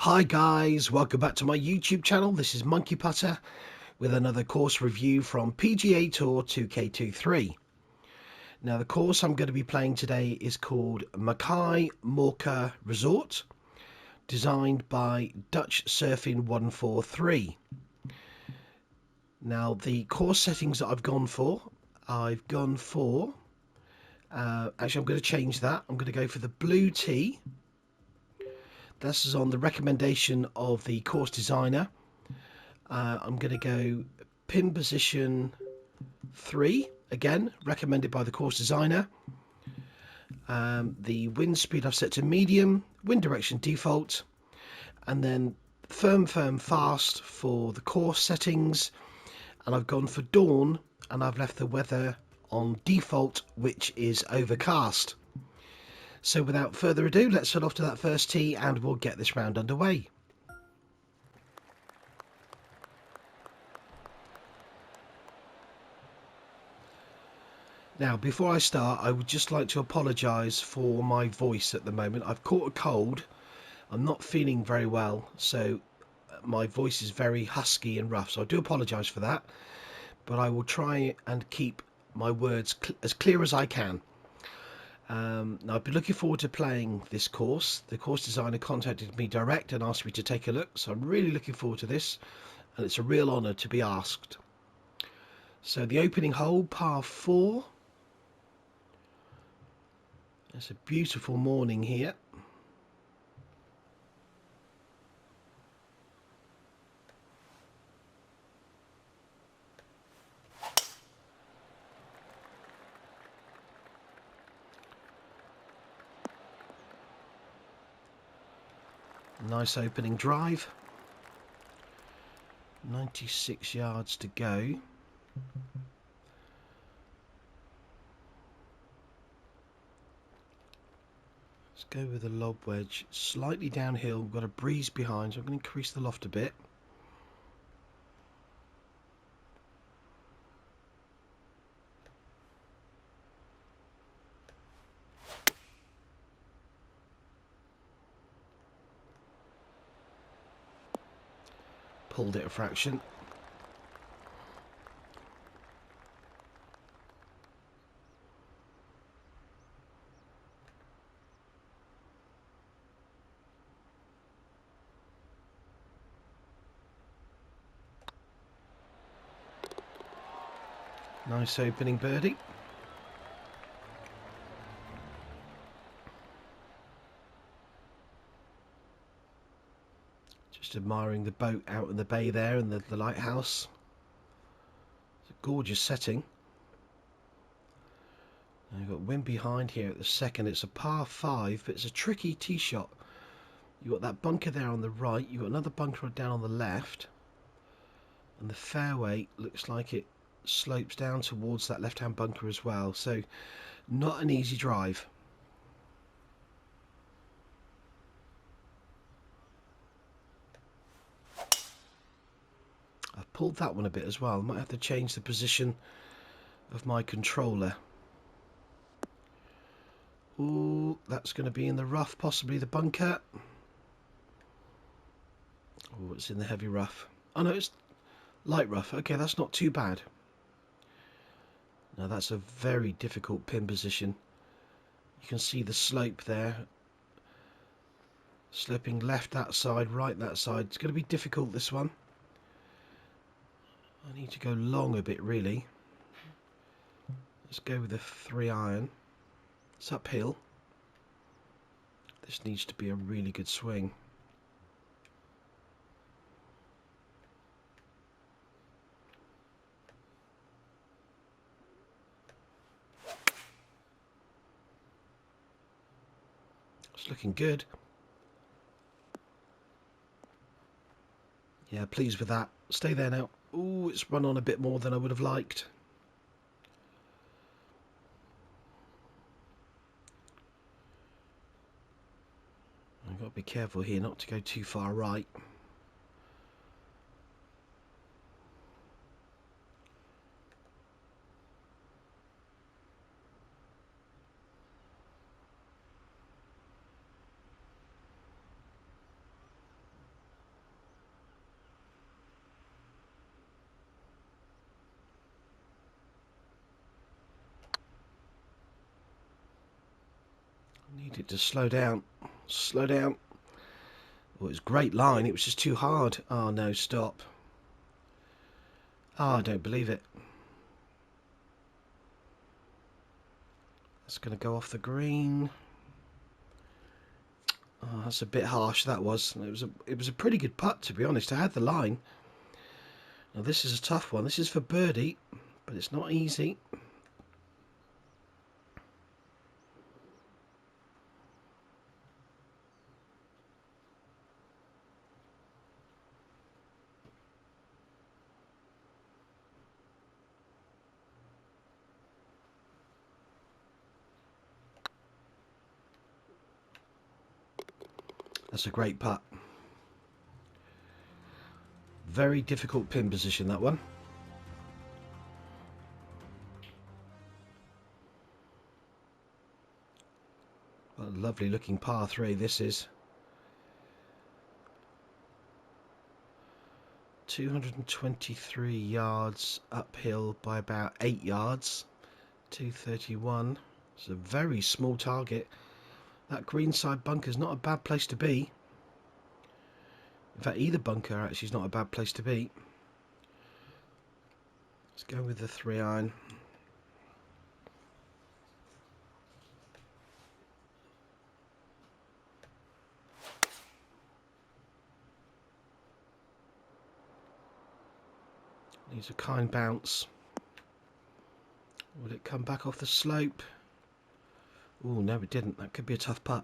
Hi guys, welcome back to my YouTube channel. This is Monkey Putter with another course review from PGA Tour 2K23. Now the course I'm going to be playing today is called Makai Mauka Resort, designed by Dutch Surfing 143. Now the course settings that I've gone for, actually I'm going to change that. I'm going to go for the blue tee. This is on the recommendation of the course designer. I'm going to go pin position 3, again recommended by the course designer. The wind speed I've set to medium, wind direction default, and then firm fast for the course settings, and I've gone for dawn and I've left the weather on default, which is overcast. So without further ado, let's head off to that first tee and we'll get this round underway. Now, before I start, I would just like to apologise for my voice at the moment. I've caught a cold. I'm not feeling very well, so my voice is very husky and rough. So I do apologise for that, but I will try and keep my words as clear as I can. Now, I've been looking forward to playing this course. The course designer contacted me direct and asked me to take a look, so I'm really looking forward to this, and it's a real honour to be asked. So the opening hole, par 4. It's a beautiful morning here. Nice opening drive. 96 yards to go. Let's go with a lob wedge. Slightly downhill. We've got a breeze behind, so I'm going to increase the loft a bit. Pulled it a fraction. Nice opening birdie. Just admiring the boat out in the bay there and the lighthouse. It's a gorgeous setting. You've got wind behind here at the second. It's a par 5, but it's a tricky tee shot. You've got that bunker there on the right. You've got another bunker down on the left. And the fairway looks like it slopes down towards that left-hand bunker as well. So not an easy drive. I've pulled that one a bit as well. I might have to change the position of my controller. Ooh, that's going to be in the rough, possibly the bunker. Oh, it's in the heavy rough. Oh no, it's light rough. Okay, that's not too bad. Now that's a very difficult pin position. You can see the slope there. Sloping left that side, right that side. It's going to be difficult, this one. I need to go long a bit, really. Let's go with a 3-iron. It's uphill. This needs to be a really good swing. It's looking good. Yeah, pleased with that. Stay there now. Ooh, it's run on a bit more than I would have liked. I've got to be careful here not to go too far right. Need it to slow down. Slow down. Well, it was a great line. It was just too hard. Oh no, stop. Oh, I don't believe it. It's going to go off the green. Oh, that's a bit harsh. That was. It was a pretty good putt, to be honest. I had the line. Now this is a tough one. This is for birdie, but it's not easy. That's a great putt. Very difficult pin position, that one. What a lovely looking par 3 this is. 223 yards uphill by about 8 yards. 231. It's a very small target. That greenside bunker is not a bad place to be. In fact, either bunker actually is not a bad place to be. Let's go with the 3-iron. Needs a kind bounce. Will it come back off the slope? Oh, no, it didn't. That could be a tough putt.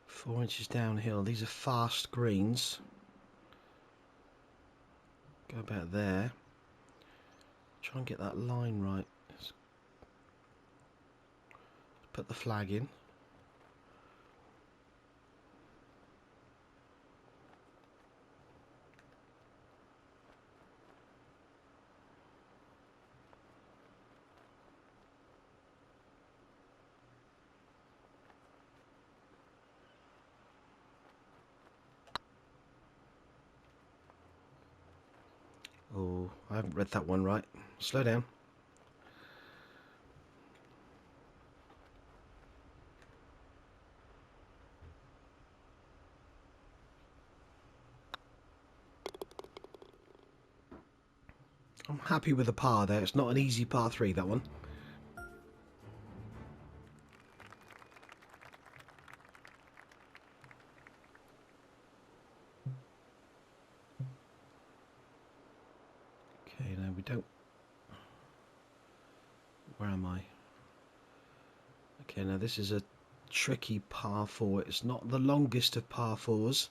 Four inches downhill. These are fast greens. Go about there. Try and get that line right. Let's put the flag in. Oh, I haven't read that one right. Slow down. I'm happy with the par there. It's not an easy par 3, that one. Okay, no, we don't. Where am I? Okay, now this is a tricky par 4. It's not the longest of par 4s.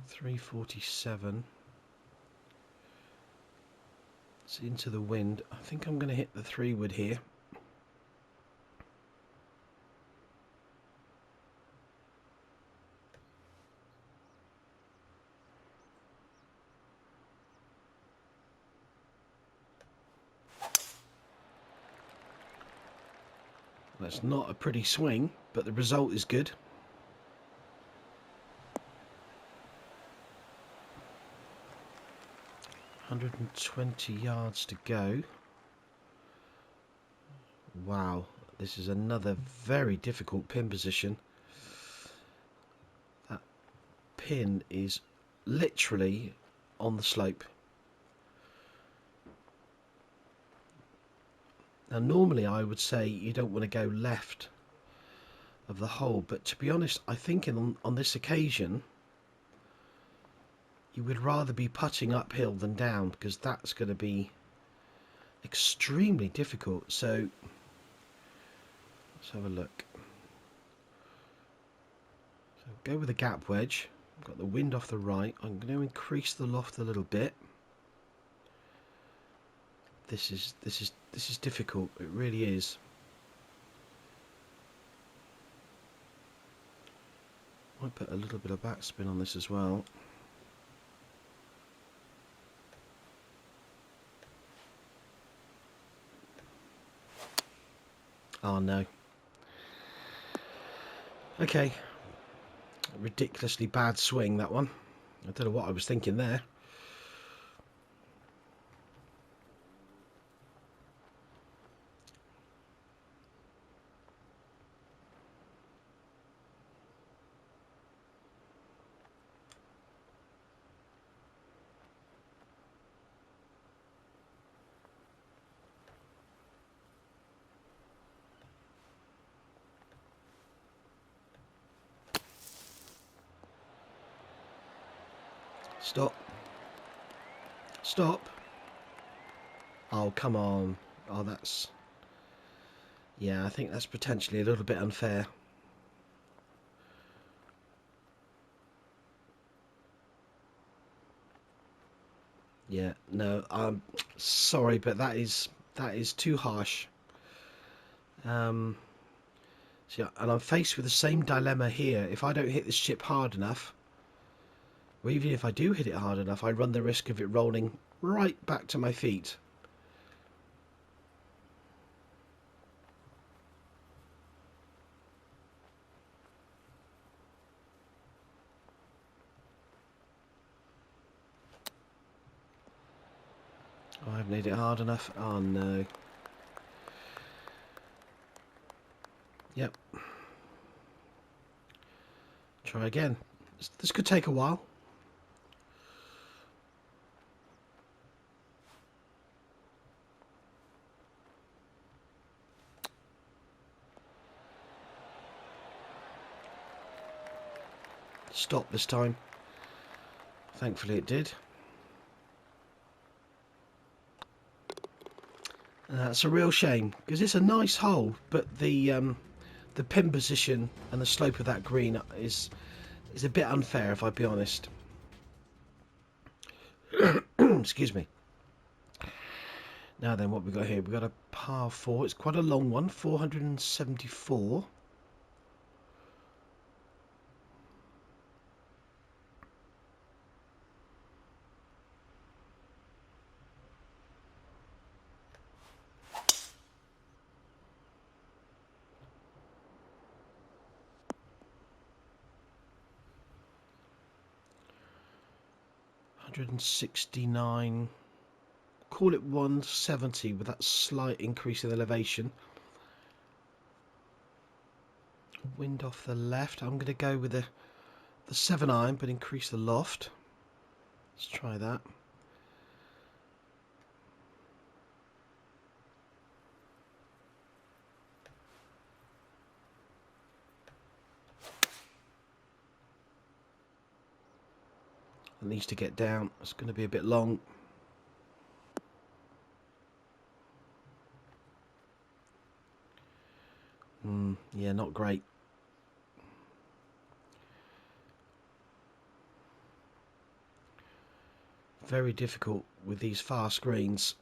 347. It's into the wind. I think I'm going to hit the 3-wood here. That's not a pretty swing, but the result is good. $120 yards to go. Wow, this is another very difficult pin position. That pin is literally on the slope. Now normally I would say you don't want to go left of the hole, but to be honest, I think on this occasion you would rather be putting uphill than down, because that's going to be extremely difficult. So let's have a look. So go with a gap wedge. I've got the wind off the right. I'm going to increase the loft a little bit. This is difficult. It really is. Might put a little bit of backspin on this as well. Oh no. Okay. Ridiculously bad swing, that one. I don't know what I was thinking there. Stop. Stop. Oh, come on. Oh, that's... Yeah, I think that's potentially a little bit unfair. Yeah, no, I'm sorry, but that is too harsh. So, and I'm faced with the same dilemma here. If I don't hit this chip hard enough, or even if I do hit it hard enough, I run the risk of it rolling right back to my feet. Oh, I haven't hit it hard enough. Oh no. Yep. Try again. This could take a while. Stop this time. Thankfully it did. That's a real shame because it's a nice hole, but the pin position and the slope of that green is a bit unfair, if I be honest. Excuse me. Now then, what we got here? We got a par 4. It's quite a long one, 474. $169. Call it 170 with that slight increase in elevation. Wind off the left. I'm going to go with the 7-iron, but increase the loft. Let's try that. It needs to get down. It's going to be a bit long. Yeah, not great. Very difficult with these fast greens.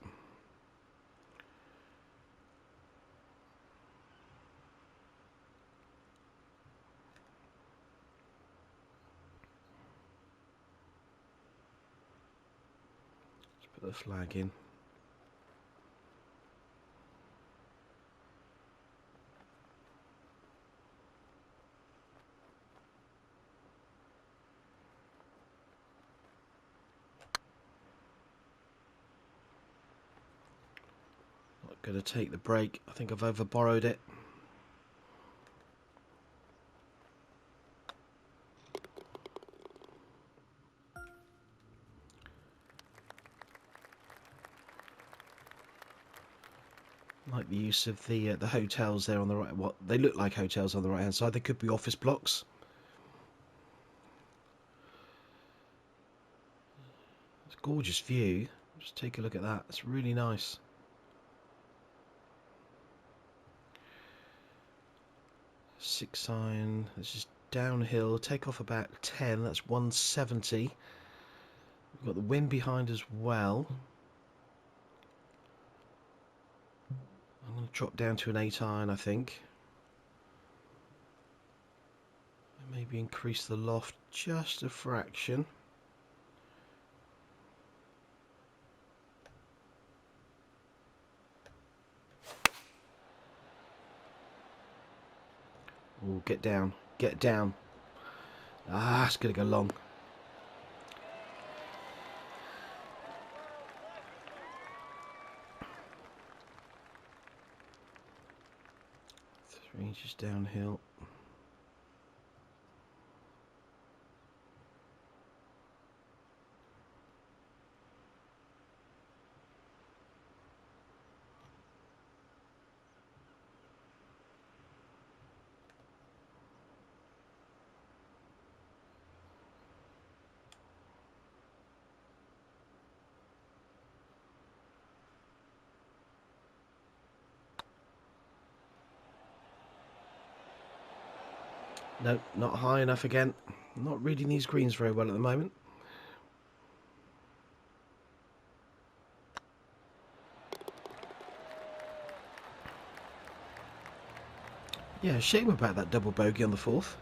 Let's put the flag in. Not going to take the break. I think I've over borrowed it. Like the use of the hotels there on the right. What they look like hotels on the right hand side. They could be office blocks. It's a gorgeous view. Just take a look at that. It's really nice. Six iron. This is downhill. Take off about 10. That's 170. We've got the wind behind as well. I'm going to drop down to an 8-iron, I think. Maybe increase the loft just a fraction. Oh, get down. Get down. Ah, it's going to go long. Inches downhill. No, not high enough again. I'm not reading these greens very well at the moment. Yeah, shame about that double bogey on the fourth.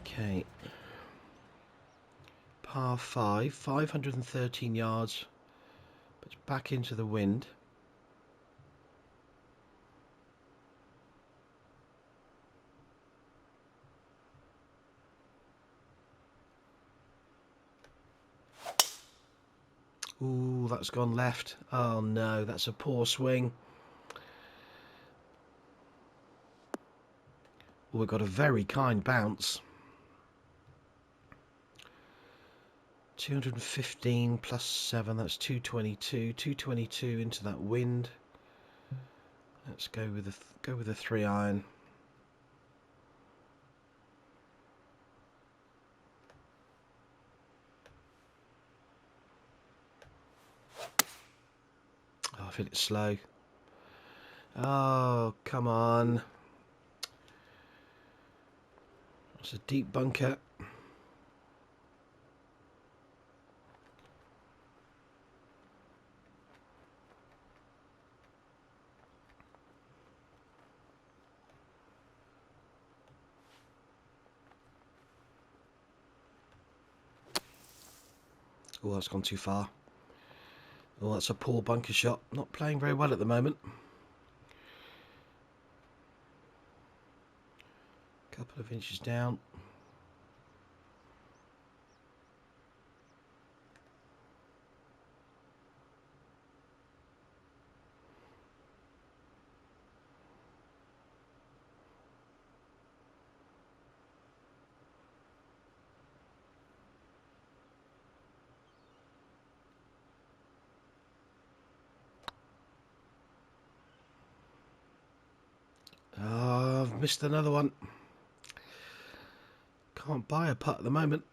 Okay. Par 5, 513 yards. But it's back into the wind. Ooh, that's gone left. Oh no, that's a poor swing. Well, we've got a very kind bounce. 215 plus 7, that's 222. 222 into that wind. Let's go with a 3-iron. Oh, I've hit it slow. Oh, come on. It's a deep bunker. Oh, that's gone too far. Oh, that's a poor bunker shot. Not playing very well at the moment. Couple of inches down. Oh, I've missed another one. Can't buy a putt at the moment.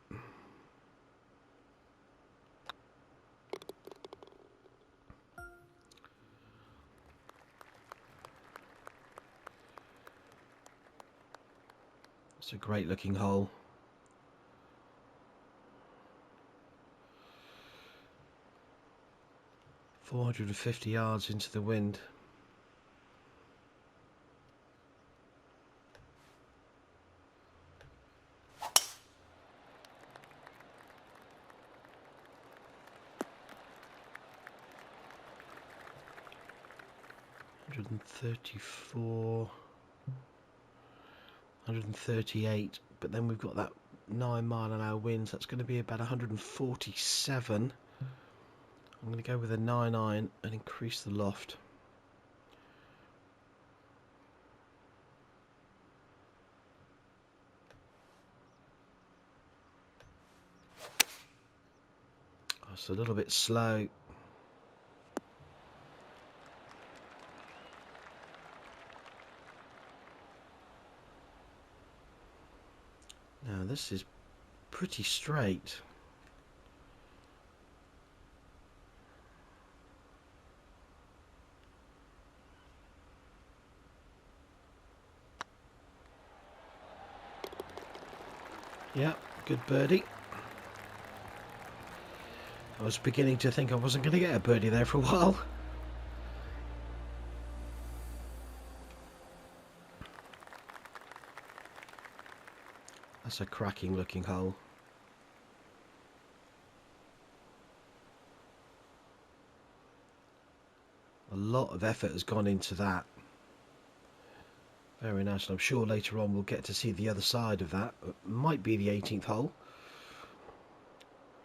It's a great looking hole. $450 yards into the wind. $134, $138, but then we've got that 9-mile-an-hour wind, so that's going to be about 147. I'm going to go with a 9-iron and increase the loft. Oh, it's a little bit slow. Now this is pretty straight. Yeah, good birdie. I was beginning to think I wasn't going to get a birdie there for a while. That's a cracking looking hole. A lot of effort has gone into that. Very nice, and I'm sure later on we'll get to see the other side of that. It might be the 18th hole.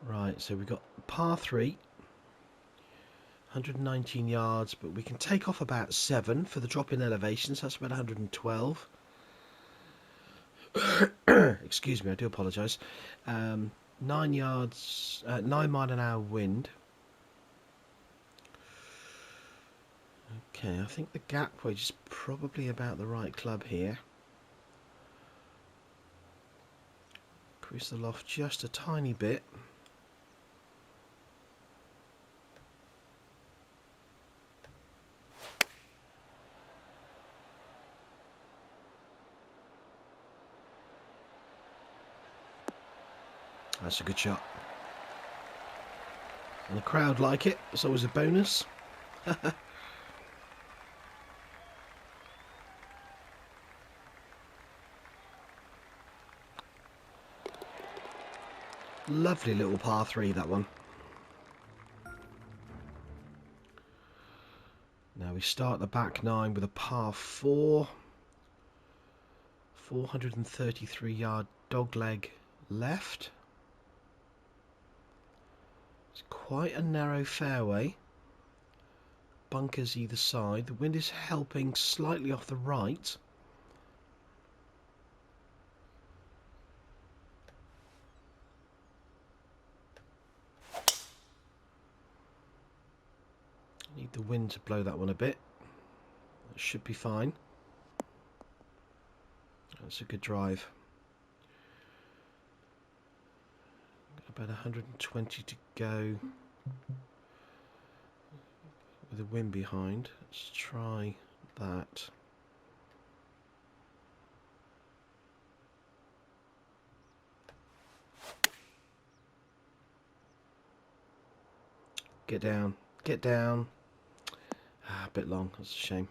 Right, so we've got par 3, 119 yards, but we can take off about 7 for the drop in elevation, so that's about 112. Excuse me, I do apologise. 9 yards, 9-mile-an-hour wind. Okay, I think the gap wedge is probably about the right club here. Increase the loft just a tiny bit. That's a good shot. And the crowd like it. It's always a bonus. Lovely little par 3, that one. Now we start the back 9 with a par 4. 433 yard dogleg left. It's quite a narrow fairway. Bunkers either side. The wind is helping slightly off the right. Need the wind to blow that one a bit. That should be fine. That's a good drive. About 120 to go with the wind behind. Let's try that. Get down, get down. A bit long, that's a shame.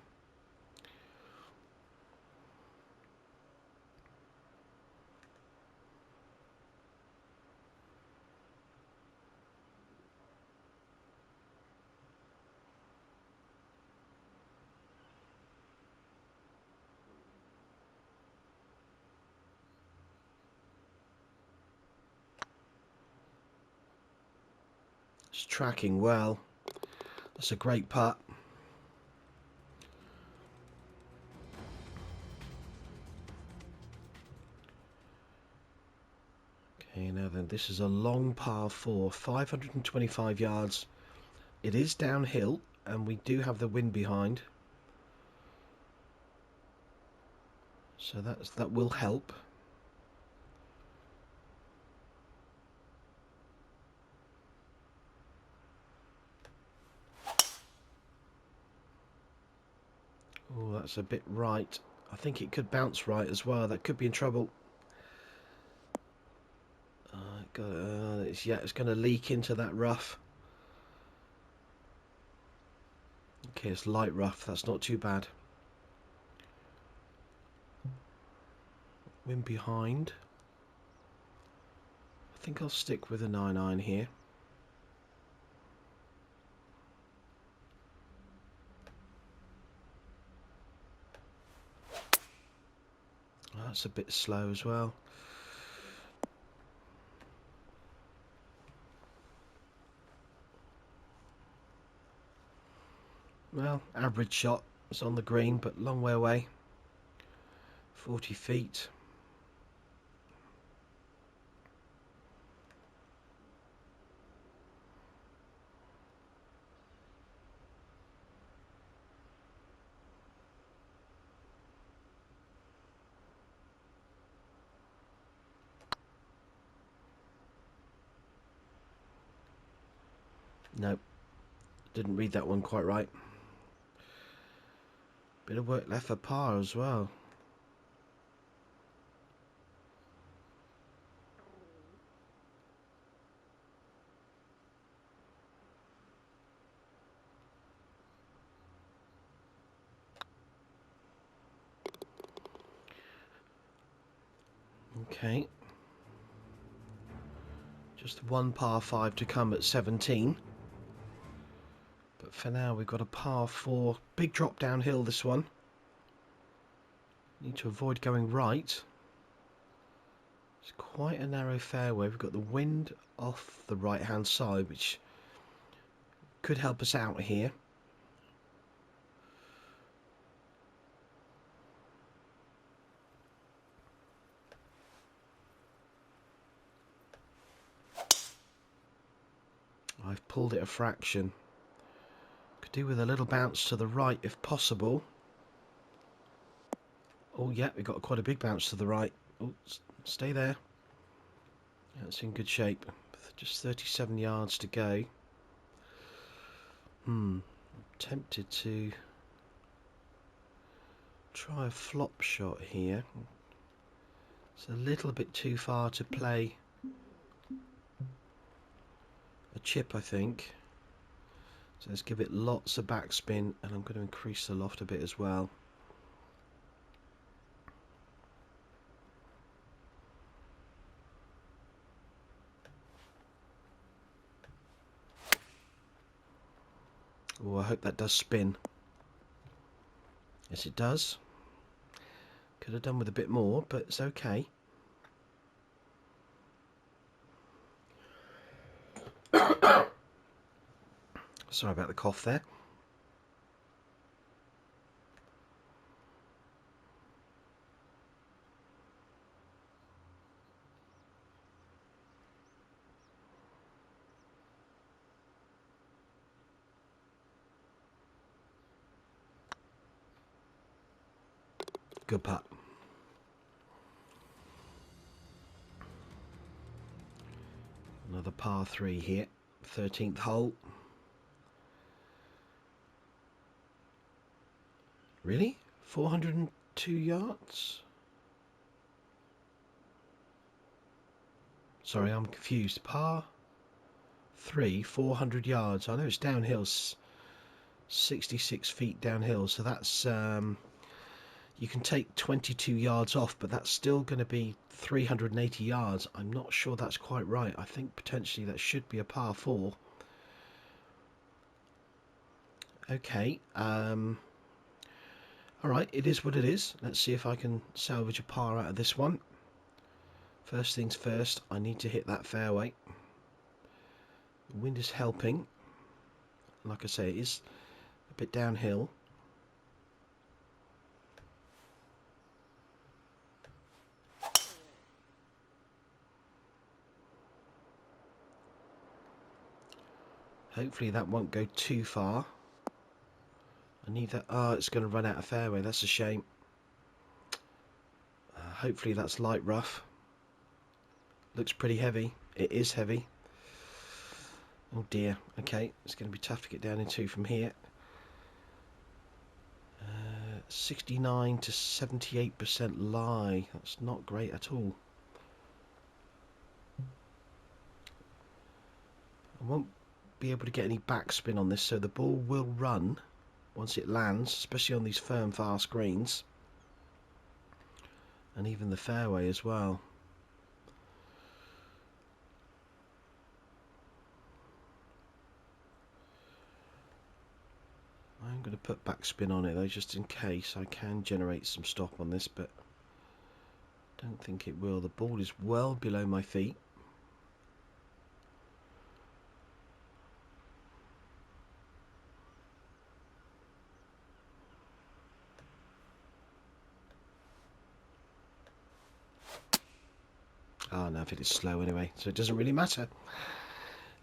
It's tracking well. That's a great putt. Okay, now then, this is a long par 4, 525 yards. It is downhill, and we do have the wind behind, so that will help. Oh, that's a bit right. I think it could bounce right as well. That could be in trouble. It's going to leak into that rough. Okay, it's light rough. That's not too bad. Wind behind. I think I'll stick with a 9-iron here. That's a bit slow as well. Well, average shot. It's on the green, but long way away. 40 feet. Nope. Didn't read that one quite right. Bit of work left for par as well. Okay. Just one par 5 to come at 17. But for now we've got a par 4. Big drop downhill, this one. Need to avoid going right. It's quite a narrow fairway. We've got the wind off the right hand side, which could help us out here. I've pulled it a fraction. Could do with a little bounce to the right if possible. Oh yeah, we've got quite a big bounce to the right. Oh, stay there. That's in good shape. Just 37 yards to go. I'm tempted to try a flop shot here. It's a little bit too far to play a chip, I think. So let's give it lots of backspin, and I'm going to increase the loft a bit as well. Oh, I hope that does spin. Yes, it does. Could have done with a bit more, but it's okay. Sorry about the cough there. Good putt. Another par 3 here, 13th hole. Really? 402 yards? Sorry, I'm confused. Par 3, 400 yards. I know it's downhill, 66 feet downhill, so that's you can take 22 yards off, but that's still going to be 380 yards. I'm not sure that's quite right. I think potentially that should be a par 4. Okay, alright, it is what it is. Let's see if I can salvage a par out of this one. First things first, I need to hit that fairway. The wind is helping. Like I say, it is a bit downhill. Hopefully that won't go too far. I need that. Oh, it's going to run out of fairway. That's a shame. Hopefully that's light rough. Looks pretty heavy. It is heavy. Oh dear. Okay, it's going to be tough to get down into from here. 69 to 78% lie. That's not great at all. I won't be able to get any backspin on this, so the ball will run once it lands, especially on these firm, fast greens, and even the fairway as well. I'm going to put backspin on it though, just in case. I can generate some stop on this, but don't think it will. The ball is well below my feet. Oh no, but it's slow anyway, so it doesn't really matter.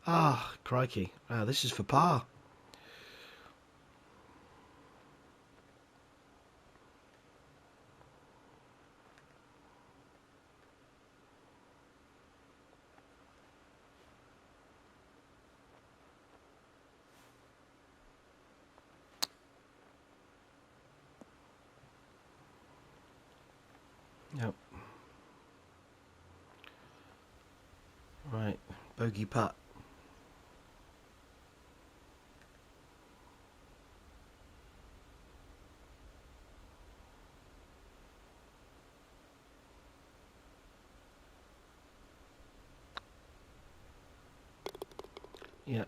Ah, crikey. Wow, this is for par. Yep. Right, bogey putt. Yeah,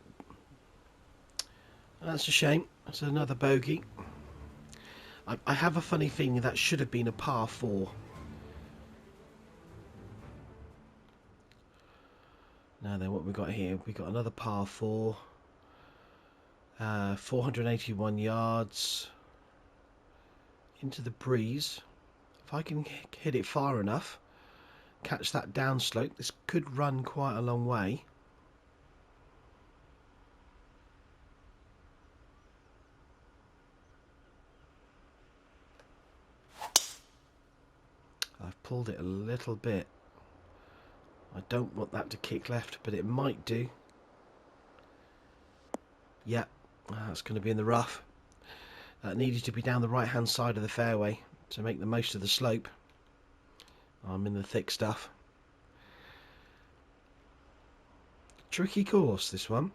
that's a shame. That's another bogey. I have a funny feeling that should have been a par 4. Now then, what we got here? We got another par 4. 481 yards into the breeze. If I can hit it far enough, catch that downslope, this could run quite a long way. I've pulled it a little bit. I don't want that to kick left, but it might do. Yeah, that's going to be in the rough. That needed to be down the right hand side of the fairway to make the most of the slope. I'm in the thick stuff. Tricky course, this one.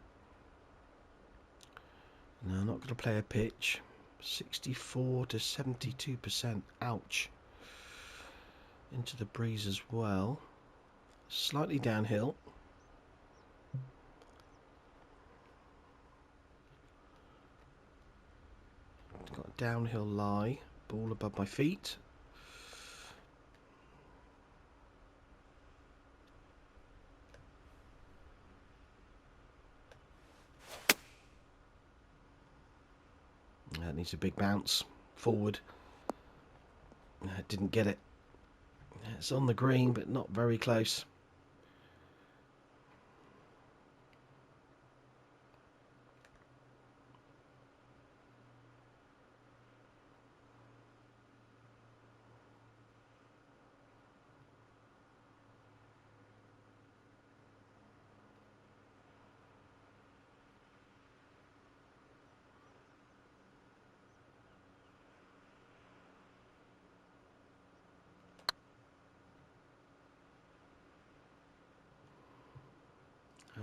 No, I'm not going to play a pitch. 64 to 72%. Ouch. Into the breeze as well. Slightly downhill. Got a downhill lie. Ball above my feet. That needs a big bounce forward. Didn't get it. It's on the green, but not very close.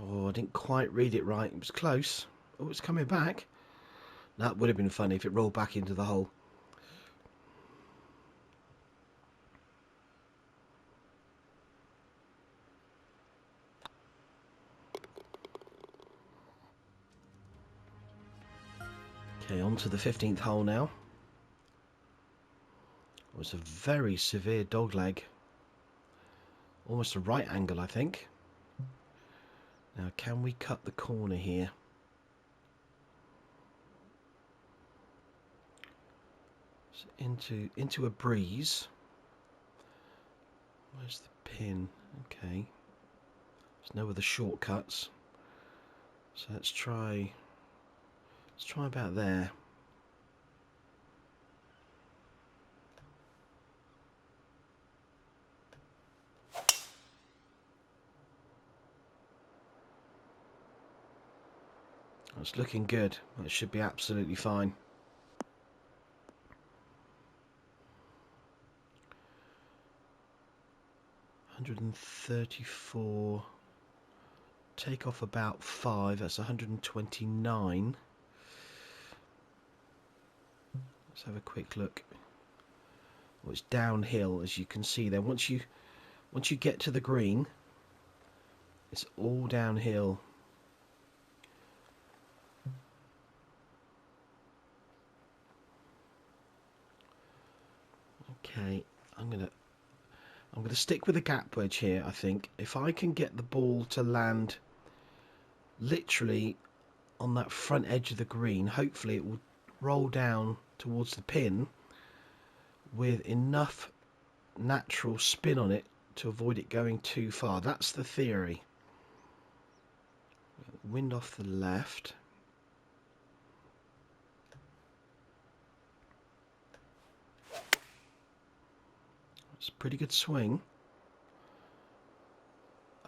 Oh, I didn't quite read it right. It was close. Oh, it's coming back. That would have been funny if it rolled back into the hole. Okay, on to the 15th hole now. It was a very severe dogleg. Almost a right angle, I think. Now, can we cut the corner here? So into a breeze. Where's the pin? Okay. There's no other shortcuts. So let's try about there. That's looking good. That should be absolutely fine. $134. Take off about 5. That's 129. Let's have a quick look. Well, it's downhill, as you can see there. Once you get to the green, it's all downhill. Okay, I'm gonna stick with the gap wedge here. I think if I can get the ball to land literally on that front edge of the green, hopefully it will roll down towards the pin with enough natural spin on it to avoid it going too far. That's the theory. Wind off the left. It's a pretty good swing.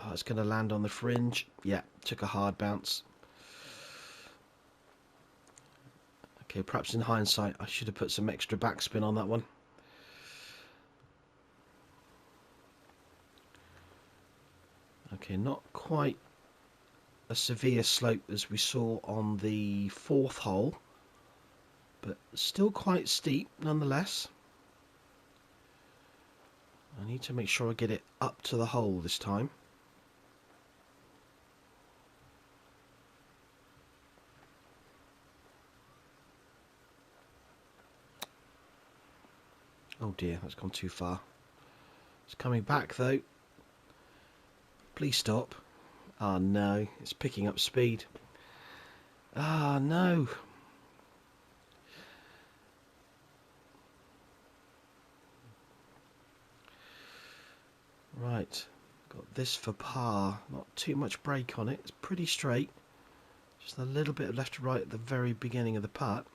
Oh, it's going to land on the fringe. Yeah, took a hard bounce. Okay, perhaps in hindsight I should have put some extra backspin on that one. Okay, not quite a severe slope as we saw on the 4th hole, but still quite steep nonetheless. I need to make sure I get it up to the hole this time. Oh dear, that's gone too far. It's coming back though. Please stop. Ah, no, it's picking up speed. Ah, no. Right, got this for par. Not too much break on it. It's pretty straight. Just a little bit of left to right at the very beginning of the putt.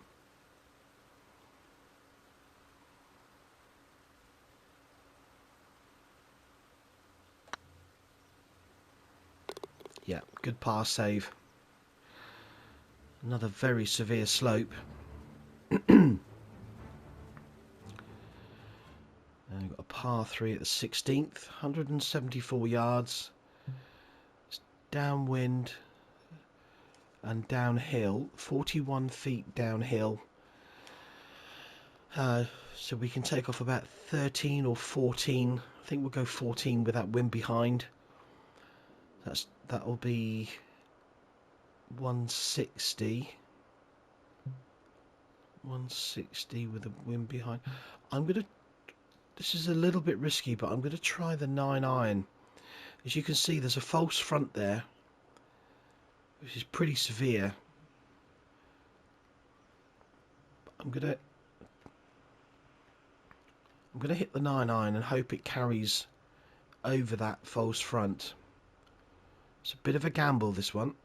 Yeah, good par save. Another very severe slope. And we've got a par 3 at the 16th, 174 yards. It's downwind and downhill, 41 feet downhill. So we can take off about 13 or 14. I think we'll go 14 with that wind behind. That'll be 160. 160 with the wind behind. This is a little bit risky, but I'm gonna try the 9 iron. As you can see, there's a false front there, which is pretty severe. I'm gonna hit the 9 iron and hope it carries over that false front. It's a bit of a gamble, this one.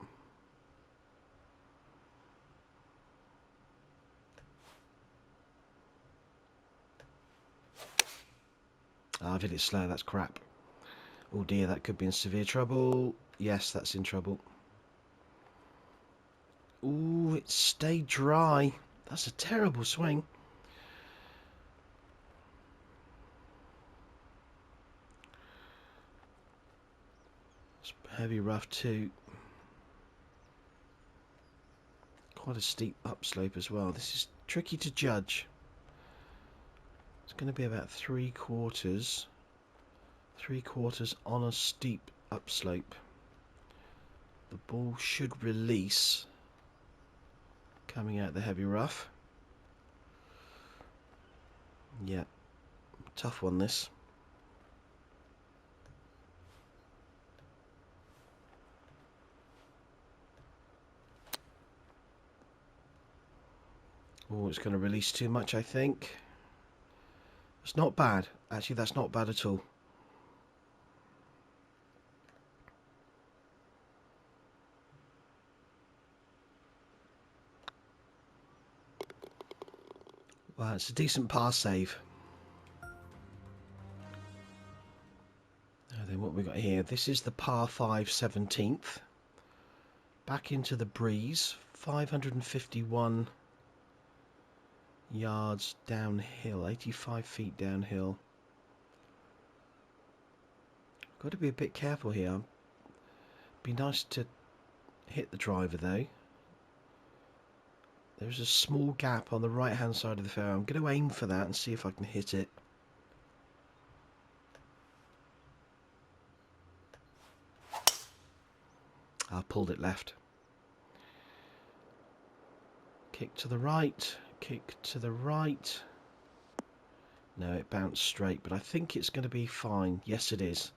I've hit it slow, that's crap. Oh dear, that could be in severe trouble. Yes, that's in trouble. Ooh, it stayed dry. That's a terrible swing. It's heavy rough too. Quite a steep upslope as well. This is tricky to judge. It's going to be about 3/4 on a steep upslope. The ball should release coming out the heavy rough. Yeah, tough one this. Oh, it's going to release too much, I think. It's not bad. Actually, that's not bad at all. Well, it's a decent par save. Now then, what we got here? This is the par 5 17th. Back into the breeze. 551 yards downhill. 85 feet downhill. Got to be a bit careful here. Be nice to hit the driver though. There's a small gap on the right hand side of the fairway. I'm going to aim for that and see if I can hit it. I pulled it left. Kick to the right. Kick to the right. No, it bounced straight, but I think it's going to be fine. Yes, it is.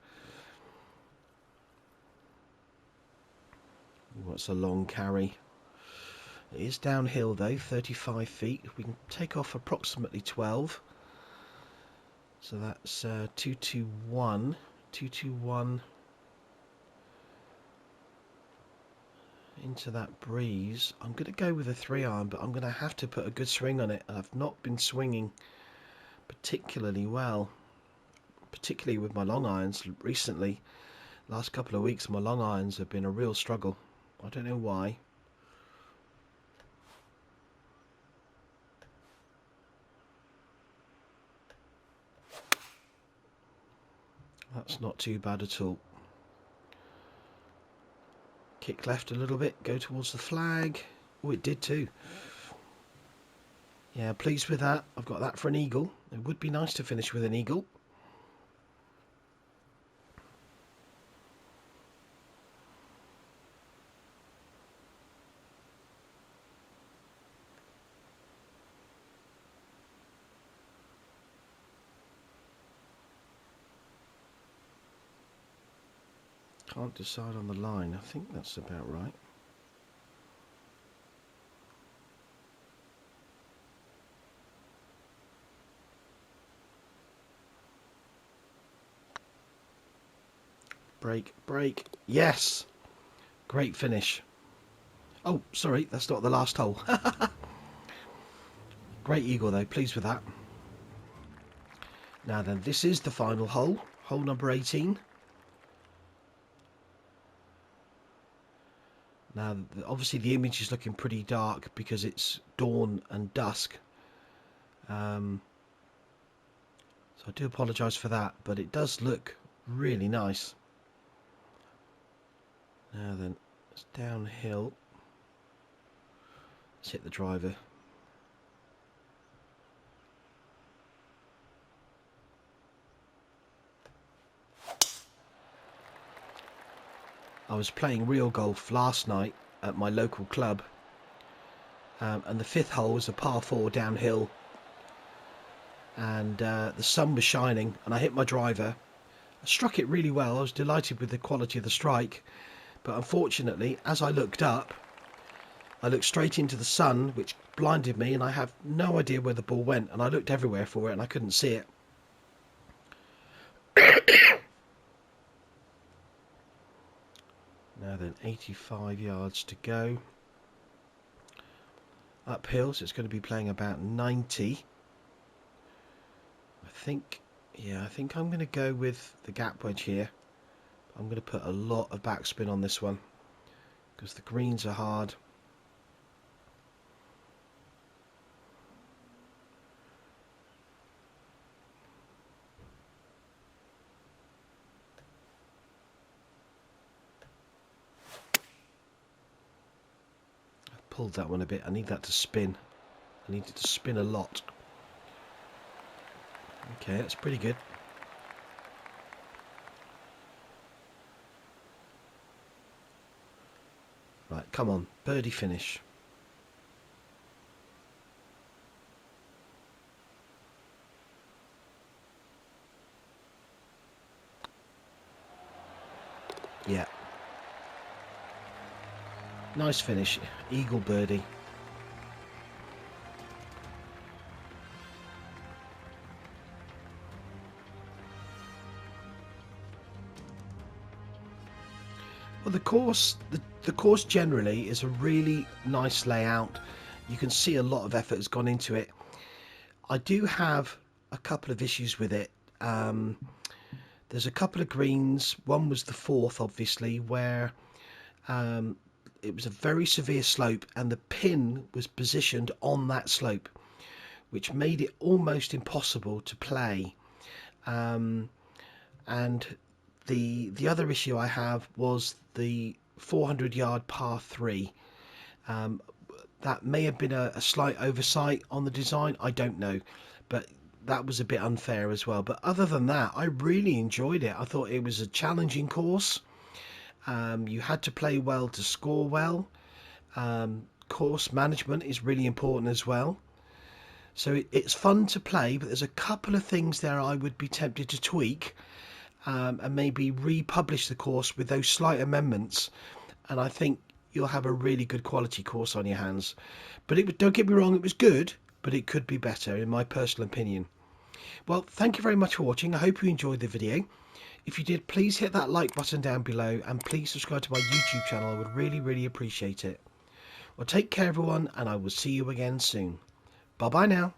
What's a long carry? It is downhill though, 35 feet. We can take off approximately 12. So that's 221. 221 into that breeze. I'm going to go with a 3 iron, but I'm going to have to put a good swing on it. I've not been swinging particularly well, particularly with my long irons recently. Last couple of weeks my long irons have been a real struggle. I don't know why. That's not too bad at all. Kick left a little bit, go towards the flag. Oh, it did too. Yeah, pleased with that. I've got that for an eagle. It would be nice to finish with an eagle. Can't decide on the line. I think that's about right. Break, break. Yes! Great finish. Oh, sorry, that's not the last hole. Great eagle though, pleased with that. Now then, this is the final hole. Hole number 18. Now, obviously the image is looking pretty dark because it's dawn and dusk. So I do apologise for that, but it does look really nice. Now then, it's downhill. Let's hit the driver. I was playing real golf last night at my local club, and the fifth hole was a par 4 downhill, and the sun was shining, and I hit my driver. I struck it really well. I was delighted with the quality of the strike, but unfortunately, as I looked up, I looked straight into the sun, which blinded me, and I have no idea where the ball went, and I looked everywhere for it and I couldn't see it. Now then, 85 yards to go. Uphill, so it's going to be playing about 90. I think I'm going to go with the gap wedge here. I'm going to put a lot of backspin on this one because the greens are hard. I've pulled that one a bit. I need that to spin. I need it to spin a lot. Okay, that's pretty good. Right, come on, birdie finish. Yeah. Nice finish, eagle birdie. Well, the course generally is a really nice layout. You can see a lot of effort has gone into it. I do have a couple of issues with it. There's a couple of greens. One was the fourth, obviously, where it was a very severe slope and the pin was positioned on that slope, which made it almost impossible to play. And the other issue I have was the 400-yard par 3. That may have been a slight oversight on the design, I don't know, but that was a bit unfair as well. But other than that, I really enjoyed it. I thought it was a challenging course. You had to play well to score well. Course management is really important as well. So it's fun to play, but there's a couple of things there I would be tempted to tweak, and maybe republish the course with those slight amendments, and I think you'll have a really good quality course on your hands. But don't get me wrong, it was good, but it could be better in my personal opinion. Well, thank you very much for watching. I hope you enjoyed the video. If you did, please hit that like button down below and please subscribe to my YouTube channel. I would really appreciate it. Well, take care everyone, and I will see you again soon. Bye bye now.